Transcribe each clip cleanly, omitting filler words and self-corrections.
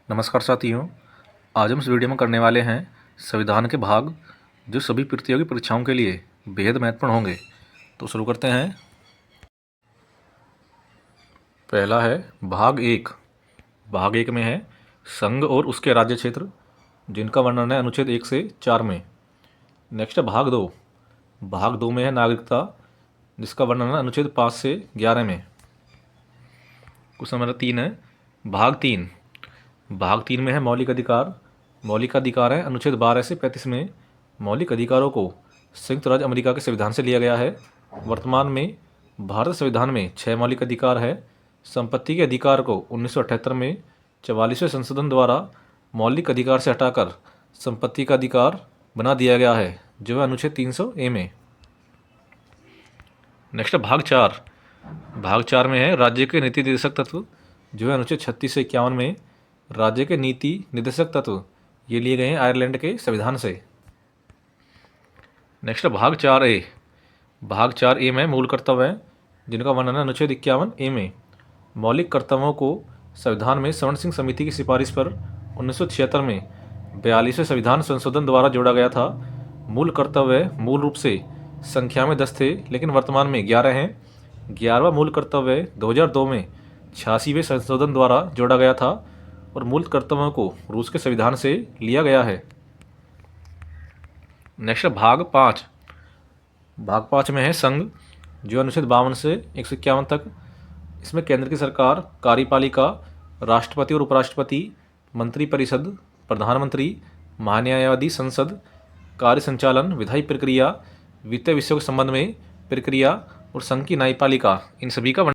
नमस्कार साथियों, आज हम इस वीडियो में करने वाले हैं संविधान के भाग जो सभी प्रतियोगी परीक्षाओं के लिए बेहद महत्वपूर्ण होंगे। तो शुरू करते हैं। पहला है भाग एक। भाग एक में है संघ और उसके राज्य क्षेत्र, जिनका वर्णन है अनुच्छेद 1 से 4 में। नेक्स्ट है भाग दो। भाग दो में है नागरिकता, जिसका वर्णन है अनुच्छेद 5 से 11 में। क्वेश्चन नंबर 3 है भाग तीन। भाग तीन में है मौलिक अधिकार। मौलिक अधिकार है अनुच्छेद 12 से 35 में। मौलिक अधिकारों को संयुक्त राज्य अमेरिका के संविधान से लिया गया है। वर्तमान में भारत संविधान में 6 मौलिक अधिकार है। संपत्ति के अधिकार को 1978 में 44वें संशोधन द्वारा मौलिक अधिकार से हटाकर संपत्ति का अधिकार बना दिया गया है, जो है अनुच्छेद 300A में। नेक्स्ट भाग चार। भाग चार में है राज्य के नीति निर्देशक तत्व, जो है अनुच्छेद 36 से 51 में। राज्य के नीति निर्देशक तत्व ये लिए गए हैं आयरलैंड के संविधान से। नेक्स्ट भाग 4A। भाग 4A में मूल कर्तव्य हैं, जिनका वर्णन है अनुच्छेद 51A में। मौलिक कर्तव्यों को संविधान में स्वर्ण सिंह समिति की सिफारिश पर 1976 में 42वें संविधान संशोधन द्वारा जोड़ा गया था। मूल कर्तव्य मूल रूप से संख्या में 10 थे, लेकिन वर्तमान में 11 हैं। 11वां मूल कर्तव्य 2002 में 86वें संशोधन द्वारा जोड़ा गया था और मूल कर्तव्यों को रूस के संविधान से लिया गया है। नेक्स्ट भाग 5। भाग 5 में है संघ, जो अनुच्छेद 52 से 151 तक। इसमें केंद्र की सरकार, कार्यपालिका, राष्ट्रपति और उपराष्ट्रपति, मंत्रिपरिषद, प्रधानमंत्री, महान्यायवादी संसद, कार्य संचालन, विधायी प्रक्रिया, वित्तीय विषयों के संबंध में प्रक्रिया और संघ की न्यायपालिका, इन सभी का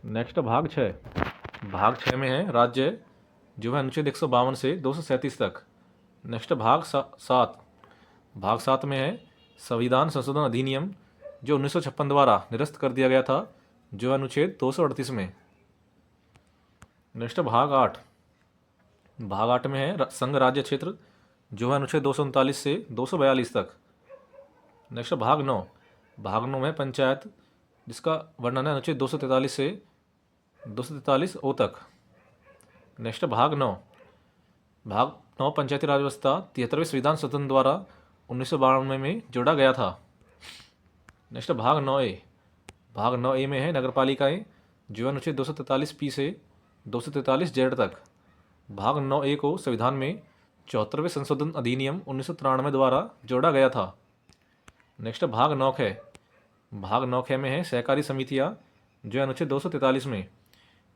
नेक्स्ट भाग 6। भाग 6 में है राज्य, जो है अनुच्छेद 152 से 237 तक। नेक्स्ट भाग 7। भाग 7 में है संविधान संशोधन अधिनियम, जो 1956 द्वारा निरस्त कर दिया गया था, जो है अनुच्छेद 238 में। नेक्स्ट भाग 8। भाग 8 में है संघ राज्य क्षेत्र, जो है अनुच्छेद 239 से 242 तक। नेक्स्ट भाग 9। भाग 9 में पंचायत, जिसका वर्णन है अनुच्छेद 243 से 243O तक। नेक्स्ट भाग 9। भाग 9 पंचायती राज व्यवस्था 73वें संविधान संशोधन द्वारा 1992 में जोड़ा गया था। नेक्स्ट भाग 9A। भाग 9A में है नगरपालिकाएं, जो अनुच्छेद 243P से 243Z तक। भाग 9A को संविधान में 74वें संशोधन अधिनियम 1993 द्वारा जोड़ा गया था। नेक्स्ट भाग 9ख। भाग 9ख में है सहकारी समितियां, जो अनुच्छेद 243 में।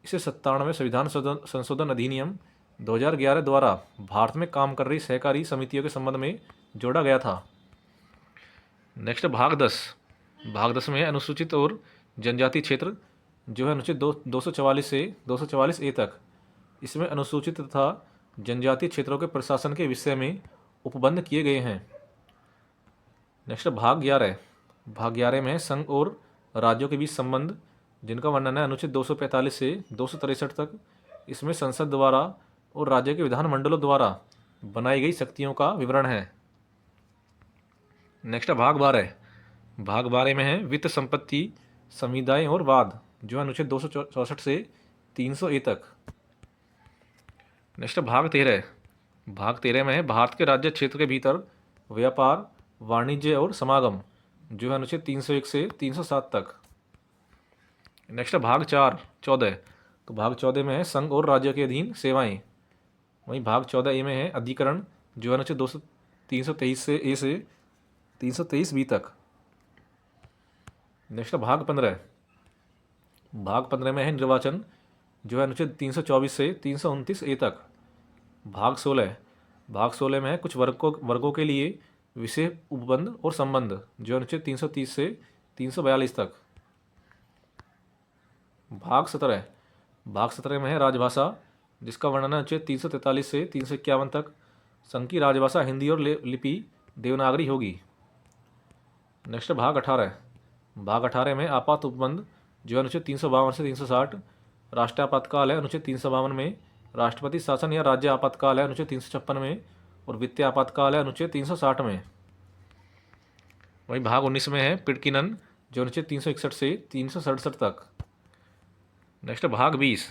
इसे 97वें संविधान संशोधन अधिनियम 2011 द्वारा भारत में काम कर रही सहकारी समितियों के संबंध में जोड़ा गया था। नेक्स्ट भाग 10। भाग 10 में है अनुसूचित और जनजाति क्षेत्र, जो है अनुच्छेद 244 से 244A तक। इसमें अनुसूचित तथा जनजातीय क्षेत्रों के प्रशासन के विषय में उपबंध किए गए हैं। नेक्स्ट भाग 11। भाग 11 में है संघ और राज्यों के बीच संबंध, जिनका वर्णन है अनुच्छेद 245 से 263 तक। इसमें संसद द्वारा और राज्य के विधानमंडलों द्वारा बनाई गई शक्तियों का विवरण है। नेक्स्ट भाग 12। भाग 12 में है वित्त, संपत्ति, संविदाएं और वाद, जो अनुच्छेद 264 से 300A तक। नेक्स्ट भाग 13। भाग 13 में है भारत के राज्य क्षेत्र के भीतर व्यापार, वाणिज्य और समागम, जो है अनुच्छेद 301 से 307 तक। नेक्स्ट भाग 14। तो भाग 14 में है संघ और राज्य के अधीन सेवाएं। वहीं भाग 14A में है अधिकरण, जो है अनुच्छेद 323 से A से 323B तक। नेक्स्ट भाग 15। भाग 15 में है निर्वाचन, जो है अनुच्छेद 324 से 329A तक। भाग 16। भाग 16 में है कुछ वर्गों के लिए विशेष उपबंध और संबंध, जो अनुच्छेद 330 से 342 तक। भाग 17। भाग 17 में है राजभाषा, जिसका वर्णन है अनुच्छेद 343 से 351 तक। संघ की राजभाषा हिंदी और लिपि देवनागरी होगी। नेक्स्ट भाग 18। भाग 18 में आपात उपबंध, जो अनुच्छेद 352 से 360। राष्ट्रीय आपातकाल है अनुच्छेद 352 में। राष्ट्रपति शासन या राज्य आपातकाल है अनुच्छेद 356 में। और वित्तीय आपातकाल है अनुच्छेद 360 में। वहीं भाग 19 में है पिडकिनन, जो अनुच्छेद 361 से 367 तक। नेक्स्ट भाग 20।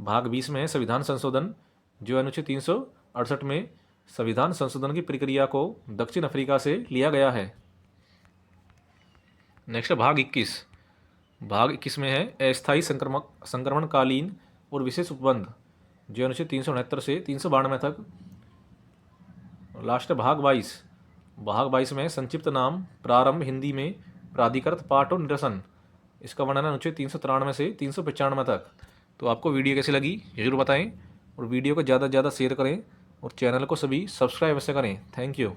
भाग 20 में है संविधान संशोधन, जो अनुच्छेद 368 में संविधान संशोधन की प्रक्रिया को दक्षिण अफ्रीका से लिया गया है। नेक्स्ट भाग 21। भाग 21 में है अस्थायी संक्रमणकालीन और विशेष उपबंध, जो अनुच्छेद 369 से 392 तक। लास्ट भाग 22। भाग 22 में संक्षिप्त नाम, प्रारंभ, हिंदी में प्राधिकृत पाठ और निरसन, इसका वर्णन अनुच्छेद 393 से 395 तक। तो आपको वीडियो कैसी लगी जरूर बताएं और वीडियो को ज़्यादा से ज़्यादा शेयर करें और चैनल को सभी सब्सक्राइब अवश्य करें। Thank you.